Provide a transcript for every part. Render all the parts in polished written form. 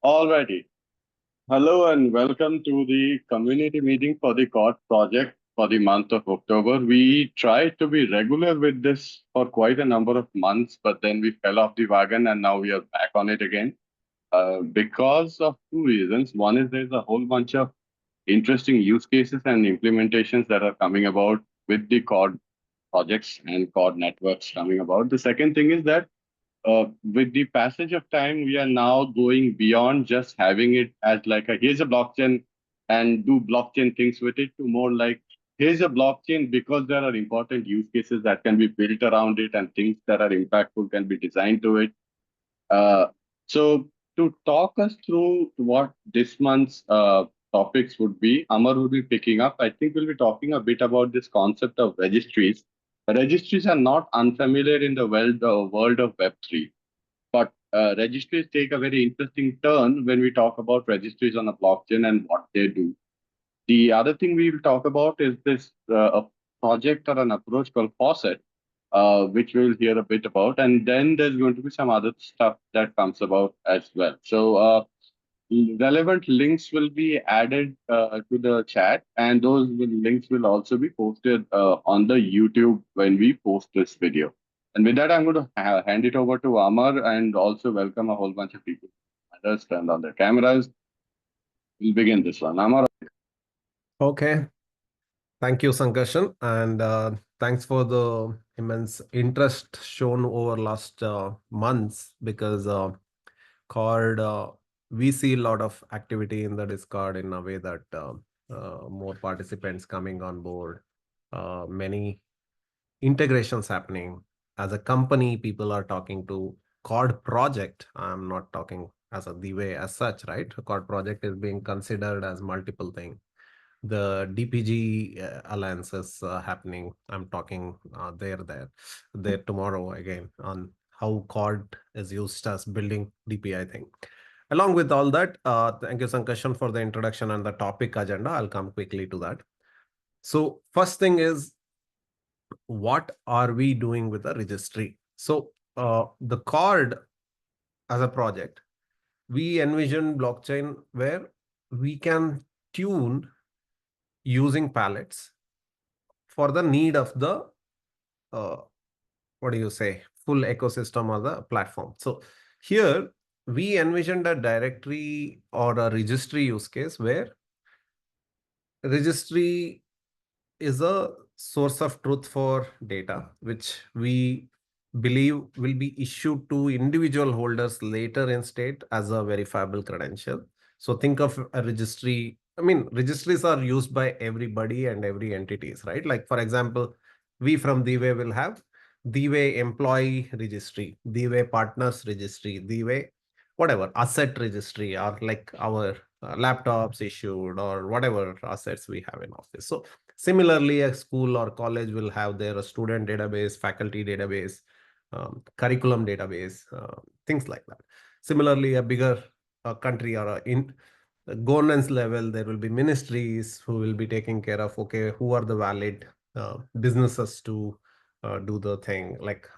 Alrighty. Hello and welcome to the community meeting for the CORD project for the month of October. We tried to be regular with this for quite a number of months, but then we fell off the wagon and now we are back on it again because of two reasons. One is there's a whole bunch of interesting use cases and implementations that are coming about with the CORD projects and CORD networks coming about. The second thing is that with the passage of time, we are now going beyond just having it as like a here's a blockchain and do blockchain things with it to more like here's a blockchain because there are important use cases that can be built around it and things that are impactful can be designed to it. Uh, so to talk us through what this month's topics would be, Amar will be picking up. I think we'll be talking a bit about this concept of registries. Registries are not unfamiliar in the world of Web3. But registries take a very interesting turn when we talk about registries on a blockchain and what they do. The other thing we will talk about is this a project or an approach called Faucet, which we'll hear a bit about. And then there's going to be some other stuff that comes about as well. So relevant links will be added to the chat, and links will also be posted on the YouTube when we post this video. And with that, I'm going to hand it over to Amar and also welcome a whole bunch of people. Others turned on their cameras. We'll begin this one. Amar. Okay. Thank you, Sankarshan. And thanks for the immense interest shown over last months because CORD, we see a lot of activity in the Discord in a way that more participants coming on board, many integrations happening. As a company, people are talking to CORD project. I'm not talking as a DWay as such, right? A CORD project is being considered as multiple things. The DPG alliances happening. I'm talking there tomorrow again on how CORD is used as building DPI thing. Along with all that, thank you, Sankarshan, for the introduction and the topic agenda. I'll come quickly to that. So first thing is, what are we doing with the registry? So the CORD as a project, we envision blockchain where we can tune using palettes for the need of the what do you say, full ecosystem or the platform. So here we envisioned a directory or a registry use case where registry is a source of truth for data, which we believe will be issued to individual holders later in state as a verifiable credential. So think of a registry. I mean, registries are used by everybody and every entities, right? Like, for example, we from DWay will have DWay employee registry, DWay partners registry, DWay whatever asset registry, or like our laptops issued or whatever assets we have in office. So similarly, a school or college will have their student database, faculty database, curriculum database, things like that. Similarly, a bigger country or in governance level, there will be ministries who will be taking care of, okay, who are the valid businesses to do the thing, like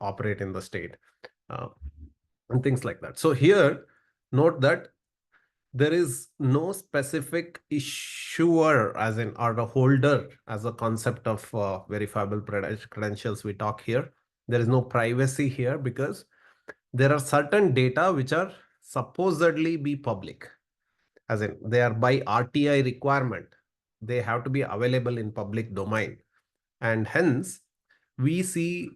operate in the state, and things like that. So here, note that there is no specific issuer as in or a holder as a concept of verifiable credentials we talk here. There is no privacy here because there are certain data which are supposedly be public, as in they are by RTI requirement. They have to be available in public domain. And hence, we see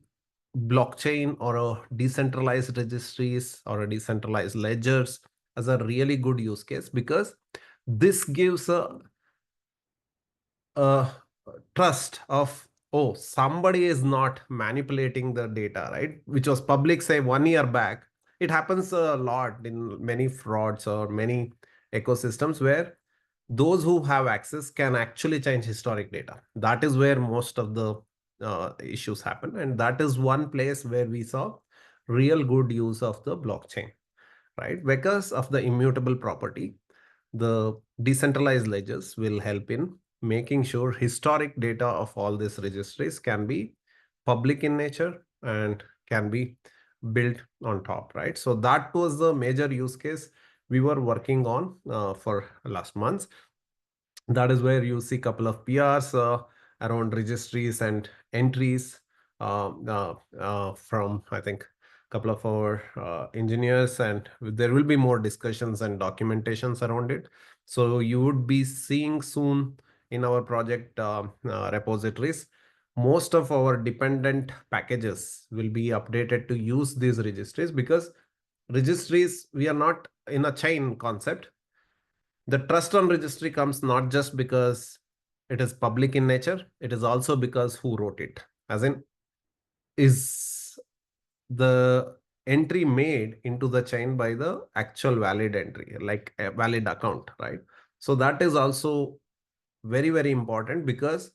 blockchain or a decentralized registries or a decentralized ledgers as a really good use case because this gives a trust of, oh, somebody is not manipulating the data, right? Which was public, say, 1 year back. It happens a lot in many frauds or many ecosystems where those who have access can actually change historic data. That is where most of the issues happen. And that is one place where we saw real good use of the blockchain, right? Because of the immutable property, the decentralized ledgers will help in making sure historic data of all these registries can be public in nature and can be built on top, right? So that was the major use case we were working on for last months. That is where you see a couple of PRs around registries and entries from, I think, a couple of our engineers, and there will be more discussions and documentations around it. So you would be seeing soon in our project repositories, most of our dependent packages will be updated to use these registries, because registries, we are not in a chain concept. The trust on registry comes not just because it is public in nature, it is also because who wrote it. As in, is the entry made into the chain by the actual valid entry, like a valid account, right? So that is also very, very important, because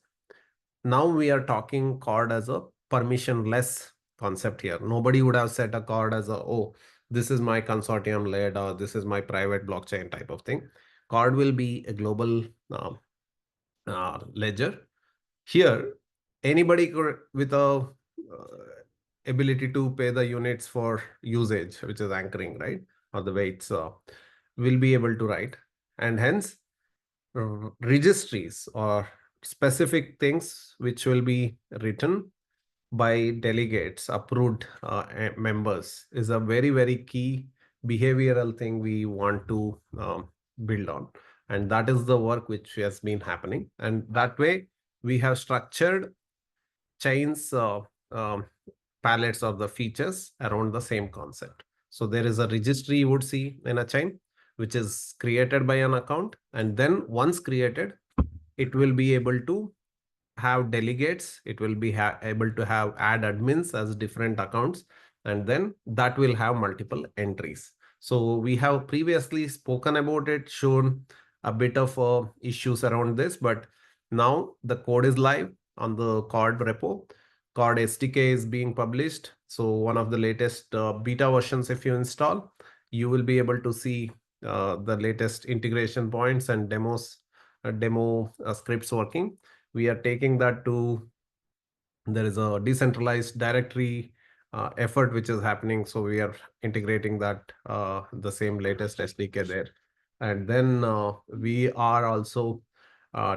now we are talking CORD as a permissionless concept here. Nobody would have set a CORD as a, oh, this is my consortium led, or this is my private blockchain type of thing. CORD will be a global ledger. Here, anybody could, with a ability to pay the units for usage, which is anchoring, right? Or the weights, will be able to write. And hence, registries or specific things which will be written by delegates, approved members, is a very, very key behavioral thing we want to build on. And that is the work which has been happening. And that way, we have structured chains, palettes of the features around the same concept. So there is a registry you would see in a chain, which is created by an account. And then once created, it will be able to have delegates, it will be able to have add admins as different accounts, and then that will have multiple entries. So we have previously spoken about it, shown a bit of issues around this, but now the code is live on the CORD repo. CORD SDK is being published. So one of the latest beta versions, if you install, you will be able to see the latest integration points and demos, demo scripts working. We are taking that to, there is a decentralized directory effort which is happening, so we are integrating that, the same latest SDK there. And then we are also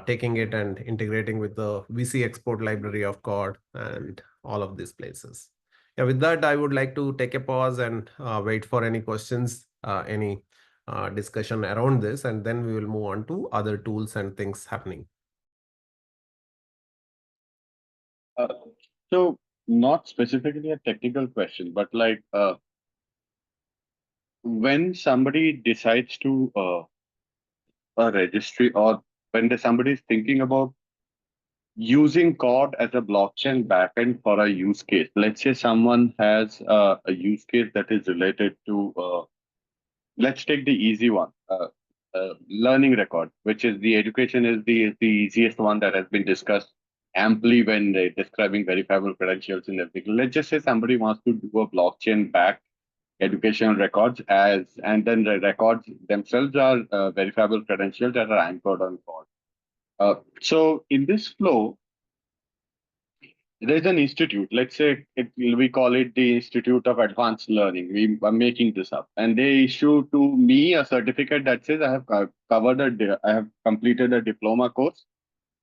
taking it and integrating with the VC export library of CORD and all of these places. Yeah, with that, I would like to take a pause and wait for any questions, any discussion around this, and then we will move on to other tools and things happening. Uh, so not specifically a technical question, but like when somebody decides to a registry, or when somebody is thinking about using CORD as a blockchain backend for a use case. Let's say someone has a use case that is related to, let's take the easy one, learning record, which is the education is the easiest one that has been discussed amply when describing verifiable credentials and everything. Let's just say somebody wants to do a blockchain backed educational records and then the records themselves are verifiable credentials that are anchored on CORD. So in this flow, there's an institute. Let's say we call it the Institute of Advanced Learning. I'm making this up, and they issue to me a certificate that says I have I have completed a diploma course.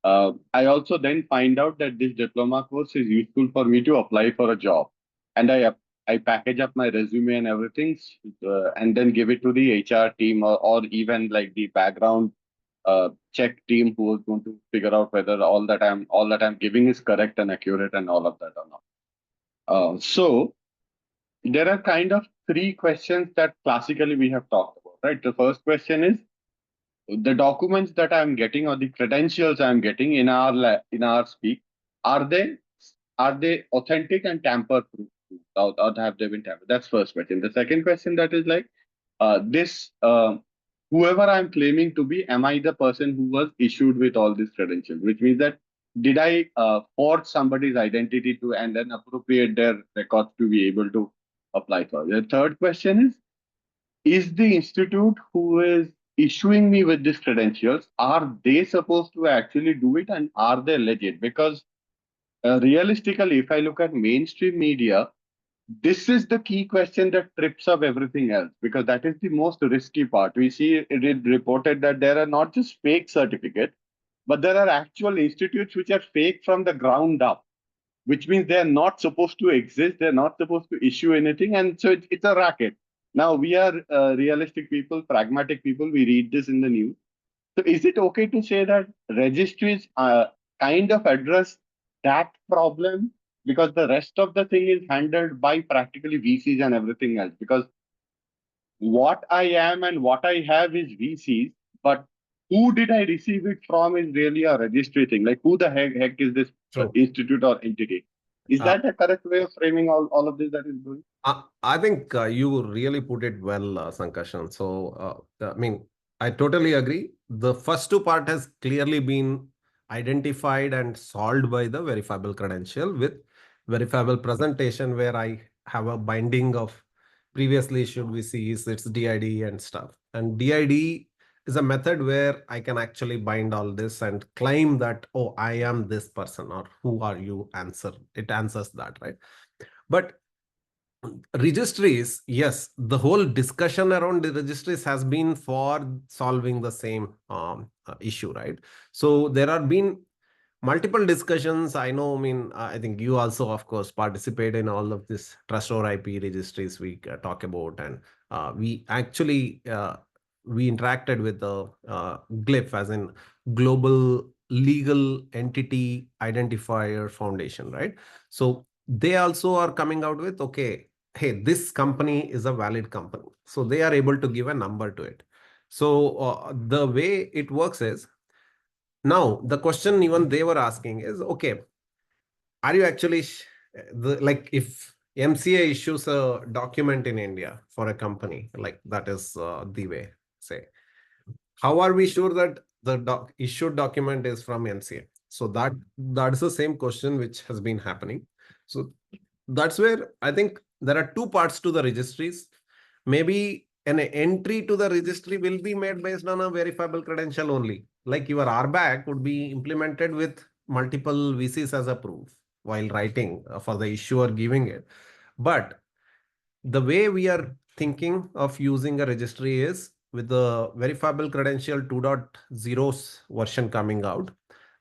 I also then find out that this diploma course is useful for me to apply for a job, and I package up my resume and everything, and then give it to the HR team, or even like the background check team who is going to figure out whether all that I'm giving is correct and accurate and all of that or not. So there are kind of three questions that classically we have talked about, right? The first question is the documents that I'm getting or the credentials I'm getting in our speak, are they authentic and tamper proof, or have they been tampered? That's first question. The second question that is like this whoever I'm claiming to be, am I the person who was issued with all these credentials? Which means that did I forge somebody's identity to and then appropriate their records to be able to apply for? The third question is the institute who is issuing me with these credentials, are they supposed to actually do it and are they legit? Because realistically, if I look at mainstream media, this is the key question that trips up everything else, because that is the most risky part. We see it reported that there are not just fake certificates, but there are actual institutes which are fake from the ground up, which means they're not supposed to exist. They're not supposed to issue anything. And so it's a racket. Now, we are realistic people, pragmatic people. We read this in the news. So is it okay to say that registries kind of address that problem, because the rest of the thing is handled by practically VCs and everything else? Because what I am and what I have is VCs, but who did I receive it from is really a registry thing. Like, who the heck is this True. institute or entity? Is Uh, that a correct way of framing all of this that is going? I think you really put it well, Sankarshan. So, I mean, I totally agree. The first two part has clearly been identified and solved by the verifiable credential with verifiable presentation, where I have a binding of previously issued VCs, its DID and stuff. And DID is a method where I can actually bind all this and claim that, oh, I am this person, or who are you? It answers that, right? But registries, yes, the whole discussion around the registries has been for solving the same issue, right? So there have been multiple discussions. I know, I mean, I think you also, of course, participate in all of this trust or IP registries we talk about. And we actually, we interacted with the GLIF, as in Global Legal Entity Identifier Foundation, right? So they also are coming out with, okay, hey, this company is a valid company. So they are able to give a number to it. So the way it works is, now the question even they were asking is, okay, are you actually like, if MCA issues a document in India for a company, like that is the way, say, how are we sure that the issued document is from MCA? So that is the same question which has been happening. So that's where I think there are two parts to the registries. Maybe an entry to the registry will be made based on a verifiable credential only. Like your RBAC would be implemented with multiple VCs as a proof while writing for the issuer giving it. But the way we are thinking of using a registry is with the verifiable credential 2.0 version coming out.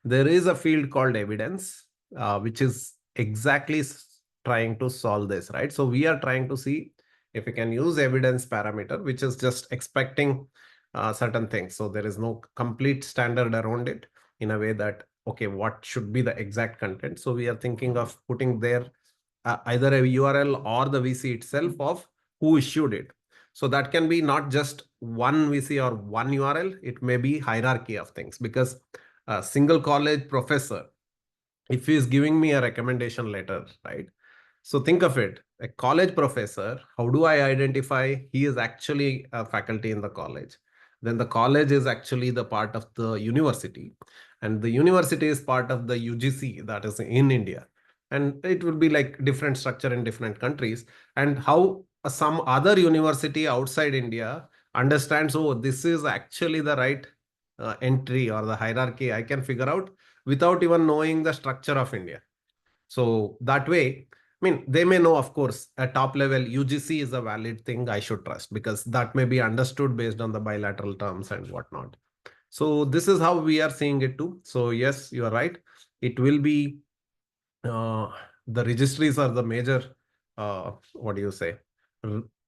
There is a field called evidence, which is exactly trying to solve this, right? So we are trying to see if we can use evidence parameter, which is just expecting certain things. So there is no complete standard around it in a way that, okay, what should be the exact content? So we are thinking of putting there either a URL or the VC itself of who issued it. So that can be not just one VC or one URL, it may be hierarchy of things, because a single college professor, if he is giving me a recommendation letter, right? So think of it, a college professor, how do I identify he is actually a faculty in the college? Then the college is actually the part of the university, and the university is part of the UGC, that is in India. And it will be like different structure in different countries. And how some other university outside India understands, oh, this is actually the right entry or the hierarchy I can figure out without even knowing the structure of India. So that way, I mean, they may know, of course, at top level, UGC is a valid thing I should trust, because that may be understood based on the bilateral terms and whatnot. So this is how we are seeing it too. So yes, you are right. It will be, the registries are the major, what do you say?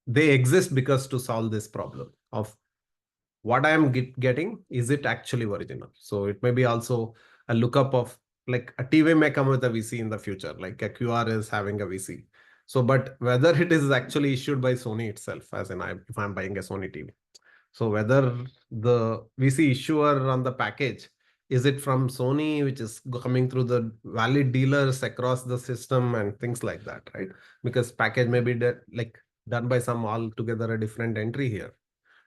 They exist because to solve this problem of what I am getting, is it actually original? So it may be also a lookup of, like a TV may come with a VC in the future, like a QR is having a VC. So, but whether it is actually issued by Sony itself, as in if I'm buying a Sony TV. So whether the VC issuer on the package, is it from Sony, which is coming through the valid dealers across the system and things like that, right? Because package may be like done by some altogether a different entry here.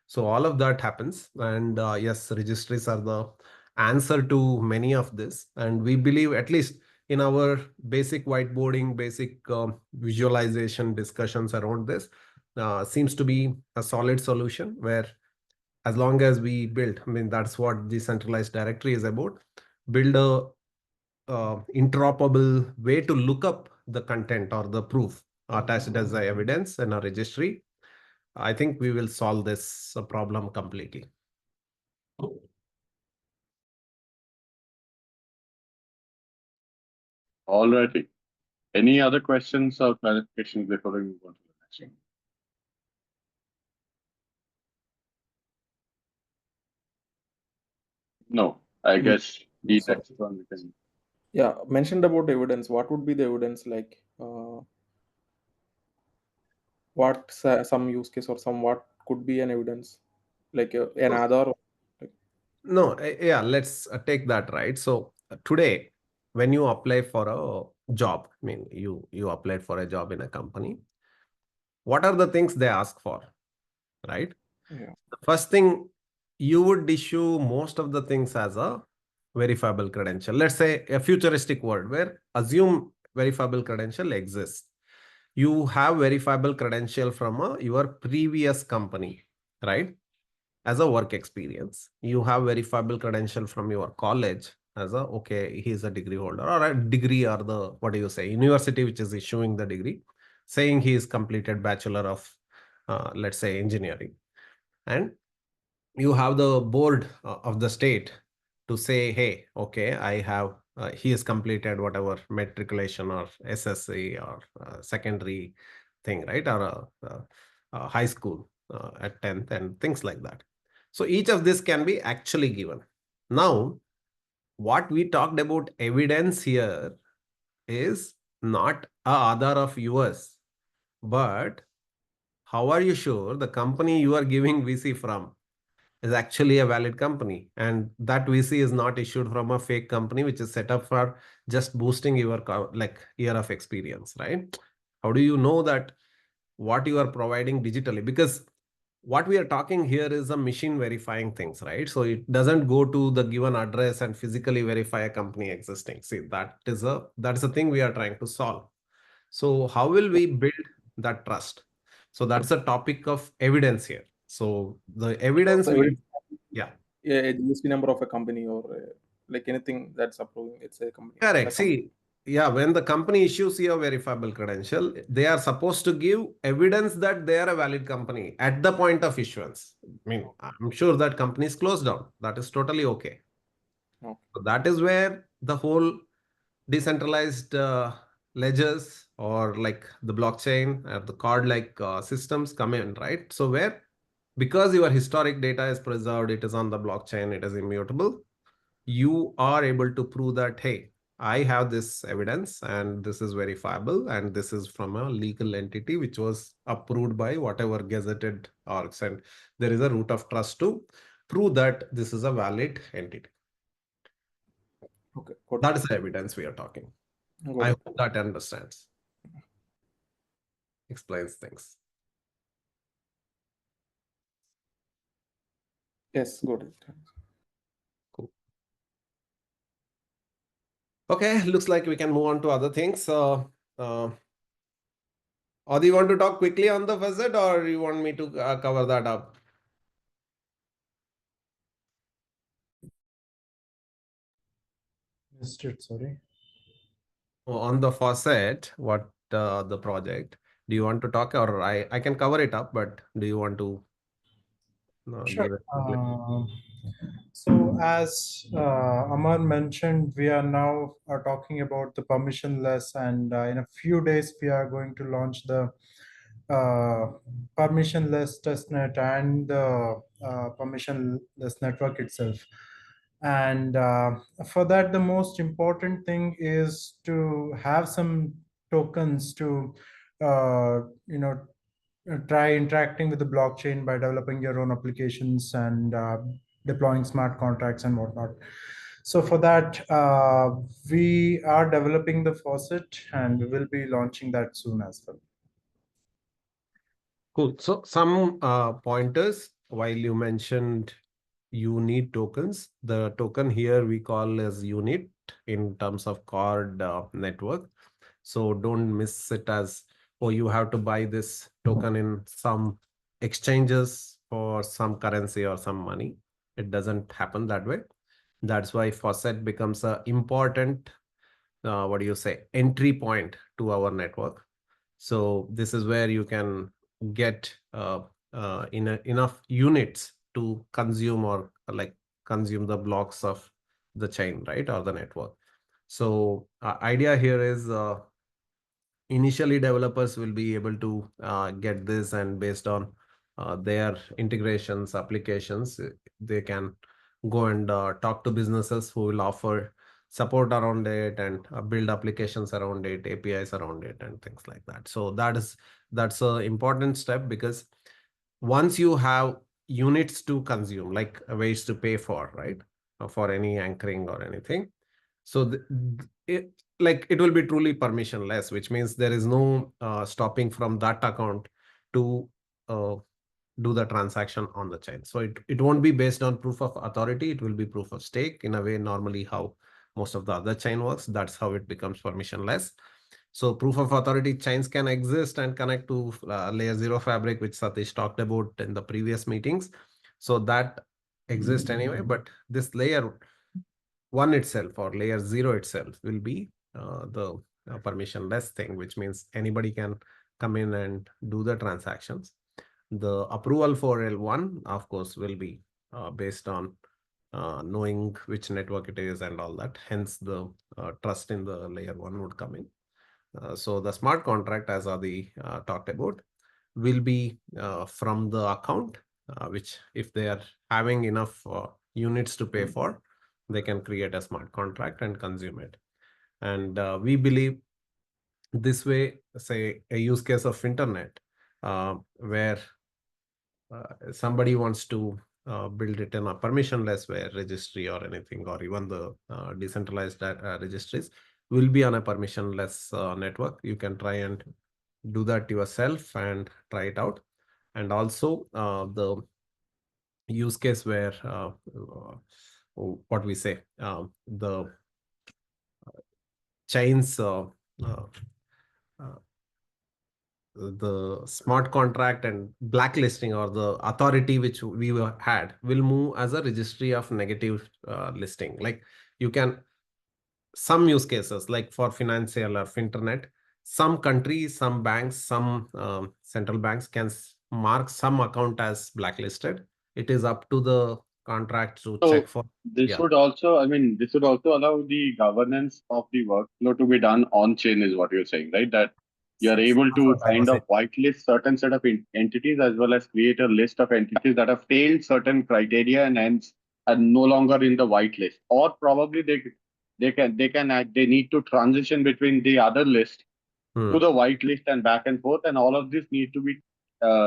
So all of that happens. And yes, registries are the answer to many of this. And we believe, at least in our basic whiteboarding, basic visualization discussions around this, seems to be a solid solution where, as long as we build, I mean, that's what decentralized directory is about, build a interoperable way to look up the content or the proof attached as the evidence in a registry, I think we will solve this problem completely. All righty. Any other questions or clarifications before we move on to the next one? No, I guess the Sorry. next one we can. Yeah, mentioned about evidence. What would be the evidence like? What some use case or some what could be an evidence, like an Aadhaar? Like, No, yeah, let's take that, right? So today, when you apply for a job, I mean, you applied for a job in a company, what are the things they ask for, right? yeah. The first thing, you would issue most of the things as a verifiable credential. Let's say a futuristic world where assume verifiable credential exists. You have verifiable credential from your previous company, right? As a work experience. You have verifiable credential from your college as a, okay, he's a degree holder, or a degree, or the, what do you say, university which is issuing the degree, saying he is completed bachelor of, let's say, engineering. And you have the board of the state to say, hey, okay, I have, he has completed whatever matriculation or SSC or secondary thing, right? Or high school at 10th and things like that. So each of this can be actually given. Now, what we talked about evidence here is not a Aadhaar of yours, but how are you sure the company you are giving VC from is actually a valid company, and that VC is not issued from a fake company which is set up for just boosting your like year of experience, right? How do you know that what you are providing digitally? Because what we are talking here is a machine verifying things, right? So it doesn't go to the given address and physically verify a company existing. See, that's a thing we are trying to solve. So how will we build that trust? So that's the topic of evidence here. So the evidence So we, yeah. a GST number of a company or like anything that's approving, it's a company. Correct. See, yeah, when the company issues you a verifiable credential, they are supposed to give evidence that they are a valid company at the point of issuance. I mean, I'm sure that company is closed down. That is totally okay. Okay. So that is where the whole decentralized ledgers, or like the blockchain or the card-like systems come in, right? So where, because your historic data is preserved, it is on the blockchain, it is immutable, you are able to prove that, hey, I have this evidence and this is verifiable and this is from a legal entity which was approved by whatever gazetted orgs, and there is a root of trust to prove that this is a valid entity. Okay. That is the evidence we are talking. Got I it. hope that understands. Explains things. Yes, got it. Cool. Okay, looks like we can move on to other things. Or do you want to talk quickly on the facet, or you want me to cover that up? Missed it, sorry. On the faucet, what the project, do you want to talk, or I can cover it up, but do you want to Sure. give it? So as Amar mentioned, we are now talking about the permissionless, and in a few days we are going to launch the permissionless testnet and the permissionless network itself. And for that, the most important thing is to have some tokens to you know try interacting with the blockchain by developing your own applications and deploying smart contracts and whatnot. So for that, we are developing the faucet, and we will be launching that soon as well. Cool. So some pointers, while you mentioned you need tokens, the token here we call as unit in terms of card network. So don't miss it as, oh, you have to buy this token in some exchanges for some currency or some money. It doesn't happen that way. That's why faucet becomes a important, what do you say, entry point to our network. So this is where you can get enough units to consume or like consume the blocks of the chain, right, or the network. So idea here is initially developers will be able to get this, and based on their integrations, applications, they can go and talk to businesses who will offer support around it and build applications around it, APIs around it, and things like that. So that's a important step, because once you have units to consume, like ways to pay for, right, for any anchoring or anything, so it will be truly permissionless, which means there is no stopping from that account to uh, do the transaction on the chain. So it won't be based on proof of authority. It will be proof of stake, in a way normally how most of the other chain works. That's how it becomes permissionless. So proof of authority chains can exist and connect to layer 0 fabric, which Satish talked about in the previous meetings. So that exists anyway, but this layer 1 itself, or layer 0 itself, will be the permissionless thing, which means anybody can come in and do the transactions. The approval for L1, of course, will be based on knowing which network it is and all that. Hence, the trust in the layer 1 would come in. So the smart contract, as Adi talked about, will be from the account, which if they are having enough units to pay for, they can create a smart contract and consume it. And we believe this way, say a use case of internet, where somebody wants to build it in a permissionless way, registry or anything, or even the decentralized registries will be on a permissionless network. You can try and do that yourself and try it out. And also the use case where what we say, the chains, the smart contract and blacklisting, or the authority which we had, will move as a registry of negative listing. Like you can, some use cases like for financial or finternet, some countries, some banks, some central banks can mark some account as blacklisted. It is up to the contract to So check for. this Yeah. would also, I mean, this would also allow the governance of the workflow to be done on chain, is what you're saying, right? That you're able That's to what I kind was of whitelist certain set of entities, as well as create a list of entities that have failed certain criteria and hence are no longer in the whitelist, or probably they need to transition between the other list saying. to the whitelist and back and forth, and all of this need to be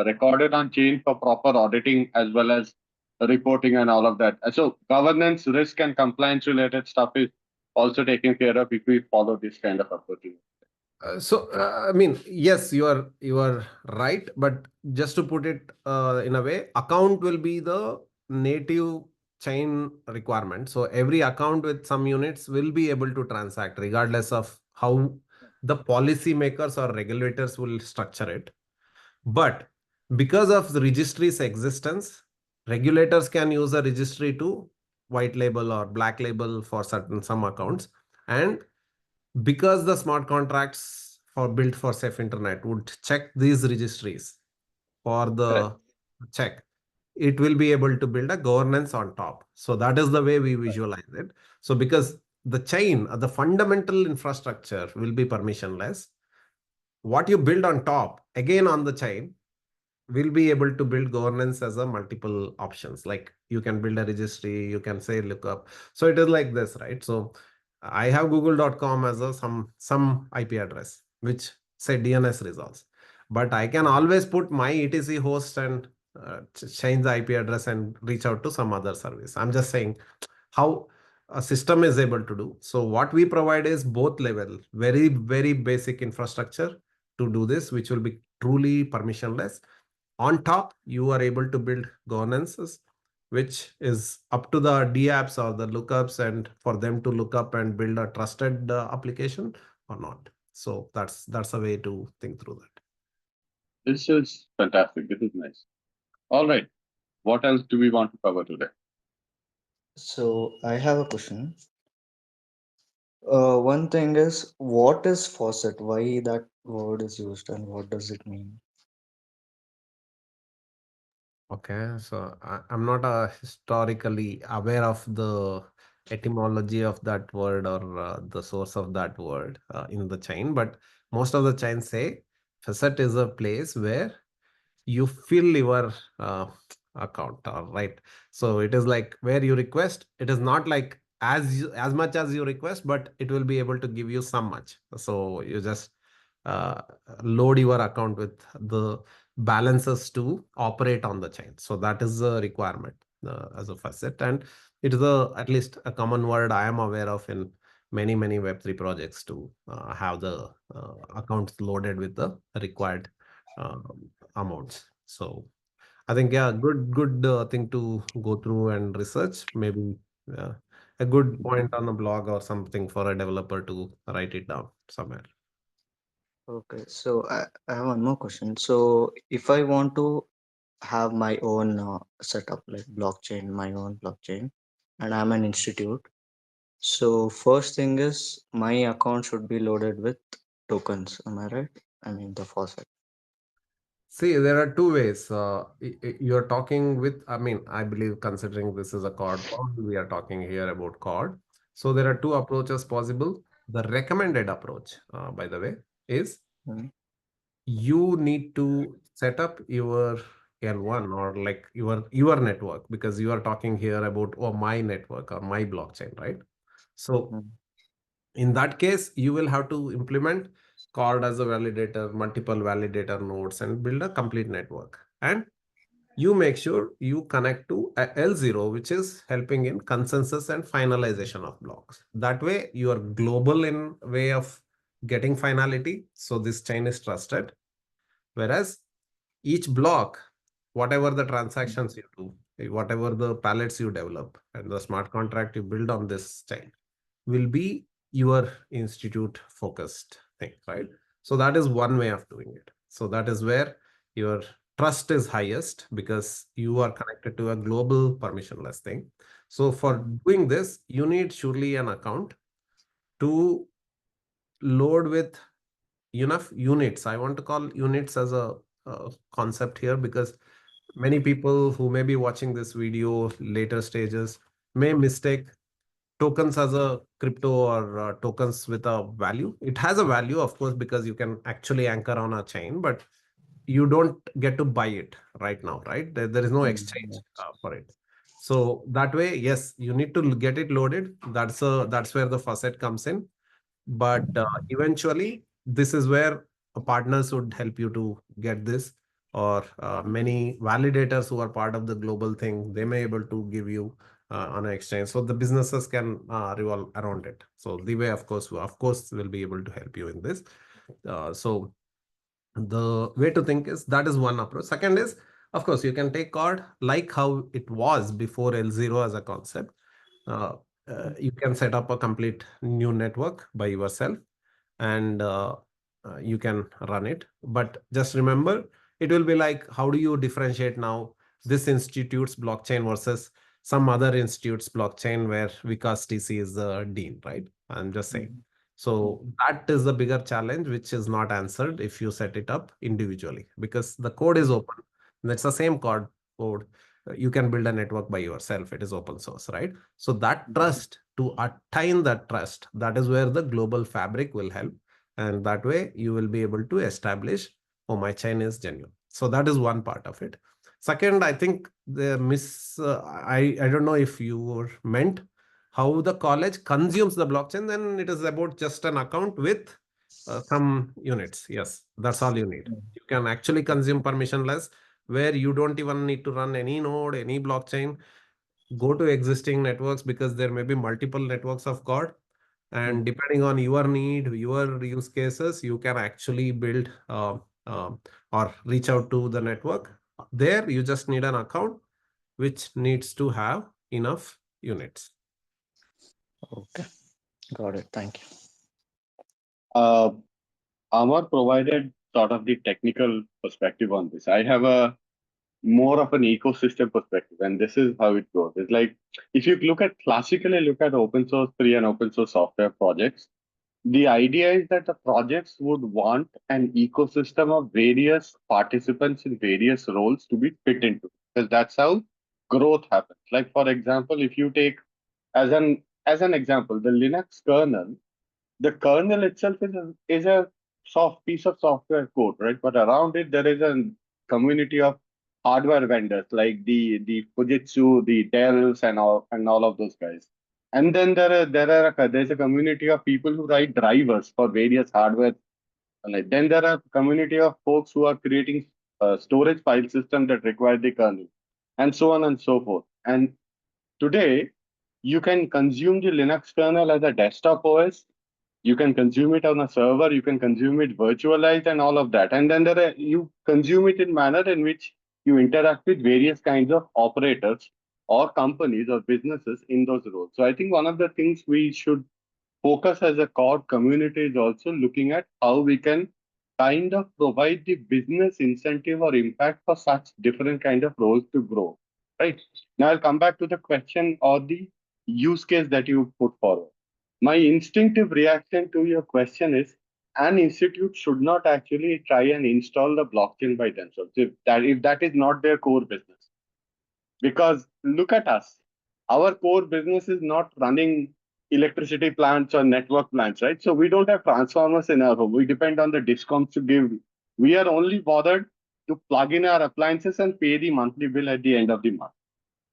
recorded on chain for proper auditing as well as reporting and all of that. So governance, risk, and compliance related stuff is also taken care of if we follow this kind of approach. I mean, yes, you are right, but just to put it in a way, account will be the native chain requirement. So every account with some units will be able to transact, regardless of how the policymakers or regulators will structure it. But because of the registry's existence, regulators can use a registry to white label or black label for some accounts. And because the smart contracts for built for safe internet would check these registries for the Correct. check, it will be able to build a governance on top. So that is the way we visualize it. So because the chain, the fundamental infrastructure will be permissionless, what you build on top, again on the chain, will be able to build governance as a multiple options. Like you can build a registry, you can say lookup. So it is like this, right? So I have google.com as a some IP address, which say DNS results. But I can always put my etc host and change the IP address and reach out to some other service. I'm just saying how a system is able to do. So what we provide is both level, very, very basic infrastructure to do this, which will be truly permissionless. On top, you are able to build governances, which is up to the DApps or the lookups, and for them to look up and build a trusted application or not. So that's a way to think through that. This is fantastic. This is nice. All right. What else do we want to cover today? So I have a question. One thing is, what is faucet? Why that word is used and what does it mean? Okay, so I'm not historically aware of the etymology of that word or the source of that word in the chain, but most of the chains say facet is a place where you fill your account, right? So it is like where you request. It is not like as much as you request, but it will be able to give you some much. So you just uh, load your account with the balances to operate on the chain. So that is a requirement as a facet, and it is at least a common word I am aware of in many Web3 projects to have the accounts loaded with the required amounts. So I think, yeah, good thing to go through and research. Maybe a good point on a blog or something for a developer to write it down somewhere. Okay, so I have one more question. So if I want to have my own setup, like blockchain, my own blockchain, and I'm an institute, so first thing is my account should be loaded with tokens. Am I right? I mean the faucet. See, there are two ways. You're talking with, I mean, I believe considering this is a CORD bound, we are talking here about CORD. So there are two approaches possible. The recommended approach, by the way, is Mhm. you need to set up your L1 or like your network, because you are talking here about my network or my blockchain, right? So Mhm. in that case, you will have to implement CORD as a validator, multiple validator nodes, and build a complete network. And you make sure you connect to a L0, which is helping in consensus and finalization of blocks. That way, you are global in way of getting finality. So this chain is trusted. Whereas each block, whatever the transactions you do, whatever the pallets you develop, and the smart contract you build on this chain will be your institute focused thing, right? So that is one way of doing it. So that is where your trust is highest because you are connected to a global permissionless thing. So for doing this, you need surely an account to load with enough units. I want to call units as a concept here because many people who may be watching this video later stages may mistake tokens as a crypto or tokens with a value. It has a value, of course, because you can actually anchor on a chain, but you don't get to buy it right now, right? There is no exchange Yes. for it. So that way, yes, you need to get it loaded. That's where the faucet comes in. But eventually, this is where partners would help you to get this, or many validators who are part of the global thing, they may able to give you on an exchange. So the businesses can revolve around it. So the way, of course, will be able to help you in this. So the way to think is that is one approach. Second is, of course, you can take CORD like how it was before L0 as a concept. Uh, you can set up a complete new network by yourself, and you can run it. But just remember, it will be like, how do you differentiate now this institute's blockchain versus some other institute's blockchain where Vikas TC is the dean, right? I'm just saying. Mhm. So that is the bigger challenge, which is not answered if you set it up individually, because the code is open. That's the same code. You can build a network by yourself. It is open source, right? So that trust, to attain that trust, that is where the global fabric will help. And that way you will be able to establish, oh, my chain is genuine. So that is one part of it. Second, I think I don't know if you were meant how the college consumes the blockchain, then it is about just an account with some units. Yes, that's all you need. You can actually consume permissionless, where you don't even need to run any node, any blockchain. Go to existing networks because there may be multiple networks of CORD. And depending on your need, your use cases, you can actually build or reach out to the network. There, you just need an account which needs to have enough units. Okay, got it. Thank you. Amar provided sort of the technical perspective on this. I have a more of an ecosystem perspective, and this is how it goes. It's like if you classically look at open source free and open source software projects, the idea is that the projects would want an ecosystem of various participants in various roles to be fit into, because that's how growth happens. Like for example, if you take as an example the Linux kernel, the kernel itself is a soft piece of software code, right? But around it there is a community of hardware vendors like the Fujitsu, the Dells, and all of those guys. And then there's a community of people who write drivers for various hardware. Like then there are community of folks who are creating storage file system that require the kernel, and so on and so forth. And today you can consume the Linux kernel as a desktop OS, you can consume it on a server, you can consume it virtualized and all of that. And then you consume it in manner in which you interact with various kinds of operators or companies or businesses in those roles. So I think one of the things we should focus as a core community is also looking at how we can kind of provide the business incentive or impact for such different kind of roles to grow. Right. Now I'll come back to the question or the use case that you put forward. My instinctive reaction to your question is an institute should not actually try and install the blockchain by themselves if that is not their core business. Because look at us, our core business is not running electricity plants or network plants, right? So we don't have transformers in our home. We depend on the discoms to give. We are only bothered to plug in our appliances and pay the monthly bill at the end of the month.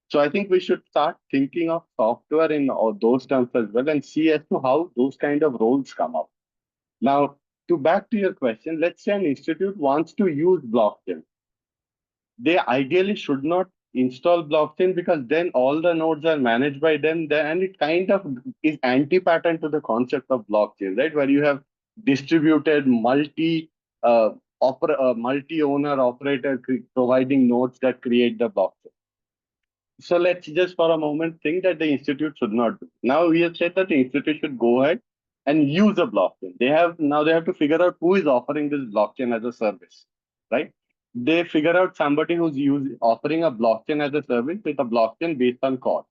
So I think we should start thinking of software in all those terms as well and see as to how those kind of roles come up. Now, to back to your question, let's say an institute wants to use blockchain. They ideally should not install blockchain because then all the nodes are managed by them, and it kind of is anti-pattern to the concept of blockchain, right? Where you have distributed multi-owner operator providing nodes that create the blockchain. So let's just for a moment think that the institute should not do. Now we have said that the institute should go ahead and use a blockchain. They have to figure out who is offering this blockchain as a service, right? They figure out somebody who's offering a blockchain as a service with a blockchain based on code.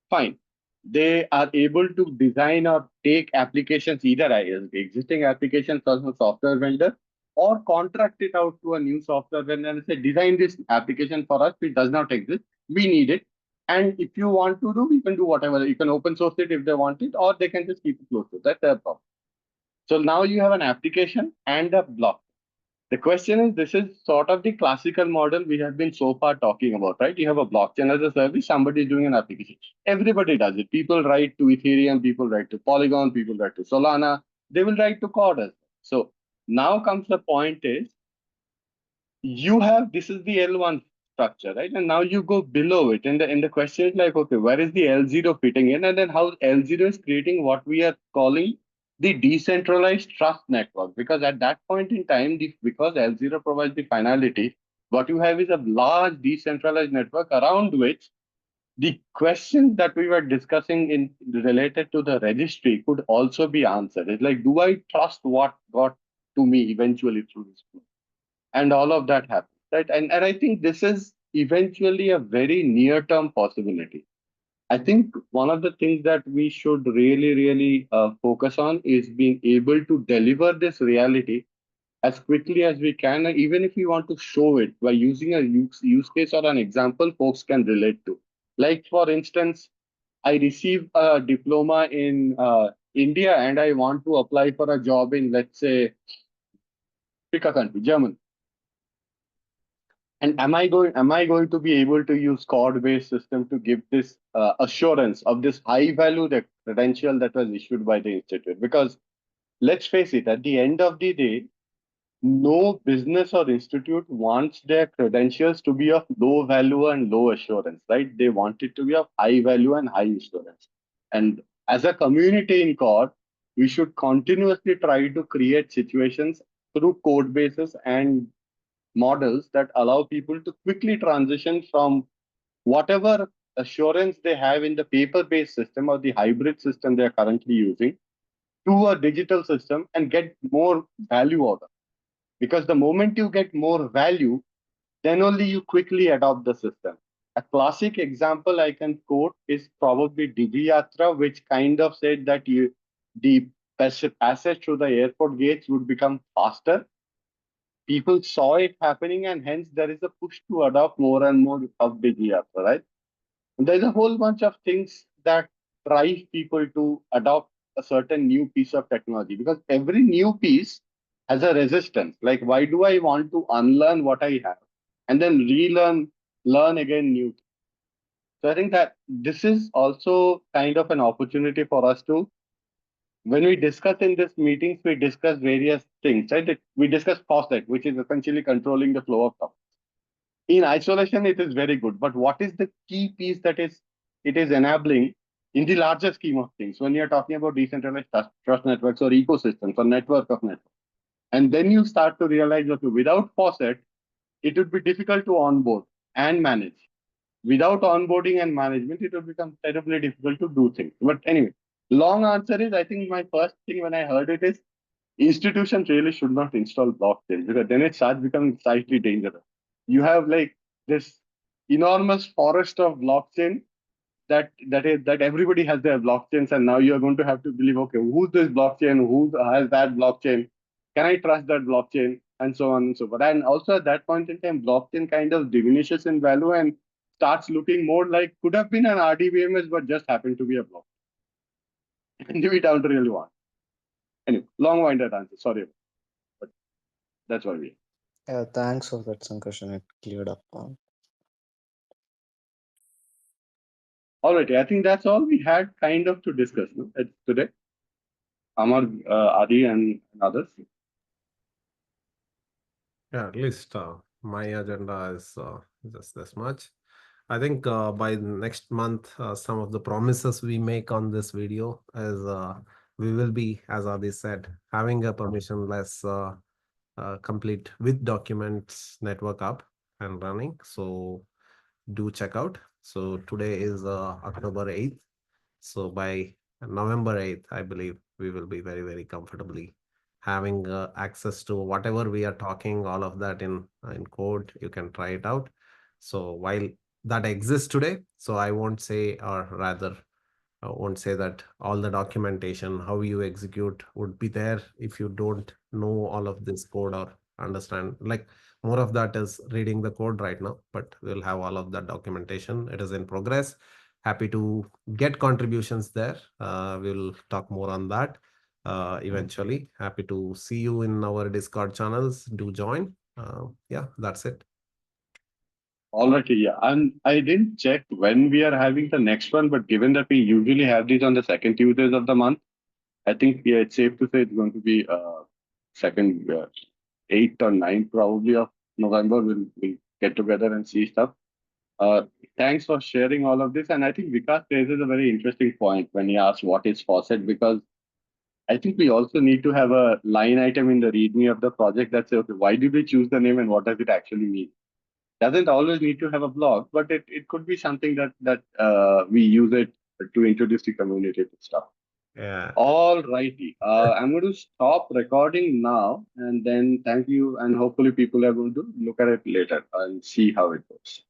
Fine. They are able to design or take applications either as existing applications as a software vendor or contract it out to a new software vendor and say, design this application for us. It does not exist. We need it. And if you want to do, you can do whatever. You can open source it if they want it, or they can just keep it close to. That's their problem. So now you have an application and a block. The question is, this is sort of the classical model we have been so far talking about, right? You have a blockchain as a service, somebody is doing an application. Everybody does it. People write to Ethereum, people write to Polygon, people write to Solana. They will write to Cord as well. So now comes the point is, this is the L1 structure, right? And now you go below it. And the question is like, okay, where is the L0 fitting in? And then how L0 is creating what we are calling the decentralized trust network. Because at that point in time, because L0 provides the finality, what you have is a large decentralized network around which the questions that we were discussing in related to the registry could also be answered. It's like, do I trust what got to me eventually through this tool? And all of that happens, right? And I think this is eventually a very near-term possibility. I think one of the things that we should really focus on is being able to deliver this reality as quickly as we can, even if we want to show it by using a use case or an example folks can relate to. Like, for instance, I received a diploma in India and I want to apply for a job in, let's say, pick a country, Germany. And am I going to be able to use code-based system to give this assurance of this high value credential that was issued by the institute? Because let's face it, at the end of the day, no business or institute wants their credentials to be of low value and low assurance, right? They want it to be of high value and high assurance. And as a community in Cord, we should continuously try to create situations through code bases and models that allow people to quickly transition from whatever assurance they have in the paper-based system or the hybrid system they're currently using to a digital system and get more value out of it. Because the moment you get more value, then only you quickly adopt the system. A classic example I can quote is probably DigiYatra, which kind of said that the passage through the airport gates would become faster. People saw it happening, and hence there is a push to adopt more and more of DigiYatra, right? And there's a whole bunch of things that drive people to adopt a certain new piece of technology, because every new piece has a resistance. Like, why do I want to unlearn what I have and then learn again new? So I think that this is also kind of an opportunity for us to, when we discuss in these meetings, we discuss various things, right? We discuss faucet, which is essentially controlling the flow of topics. In isolation, it is very good, but what is the key piece that it is enabling in the larger scheme of things when you're talking about decentralized trust networks or ecosystems or network of networks? And then you start to realize that without faucet, it would be difficult to onboard and manage. Without onboarding and management, it will become terribly difficult to do things. But anyway, long answer is, I think my first thing when I heard it is, institutions really should not install blockchain, because then it starts becoming slightly dangerous. You have like this enormous forest of blockchain that everybody has their blockchains, and now you're going to have to believe, okay, who's this blockchain, who has that blockchain, can I trust that blockchain, and so on and so forth. And also at that point in time, blockchain kind of diminishes in value and starts looking more like could have been an RDBMS but just happened to be a blockchain. And we don't really want. Anyway, long-winded answer, sorry, but that's what we. Yeah, thanks for that, Sankarshan. It cleared up. All right, I think that's all we had kind of to discuss, no, today. Amar, Adi, and others. Yeah, at least my agenda is just this much. I think by next month, some of the promises we make on this video is we will be, as Adi said, having a permissionless complete with documents network up and running. So do check out. So today is October 8th. So by November 8th, I believe we will be very, very comfortably having access to whatever we are talking, all of that in code. You can try it out. So while that exists today, so I won't say, or rather, I won't say that all the documentation, how you execute would be there if you don't know all of this code or understand. Like more of that is reading the code right now, but we'll have all of that documentation. It is in progress. Happy to get contributions there. We'll talk more on that eventually. Happy to see you in our Discord channels. Do join. Yeah, that's it. All right, yeah. And I didn't check when we are having the next one, but given that we usually have these on the second Tuesdays of the month, I think it's safe to say it's going to be second, 8th or 9th probably of November. We'll get together and see stuff. Thanks for sharing all of this. And I think Vikas raises a very interesting point when he asks what is faucet, because I think we also need to have a line item in the README of the project that says, okay, why did we choose the name and what does it actually mean? Doesn't always need to have a blog, but it could be something that we use it to introduce the community to stuff. Yeah. All righty. I'm going to stop recording now, and then thank you, and hopefully people are going to look at it later and see how it goes.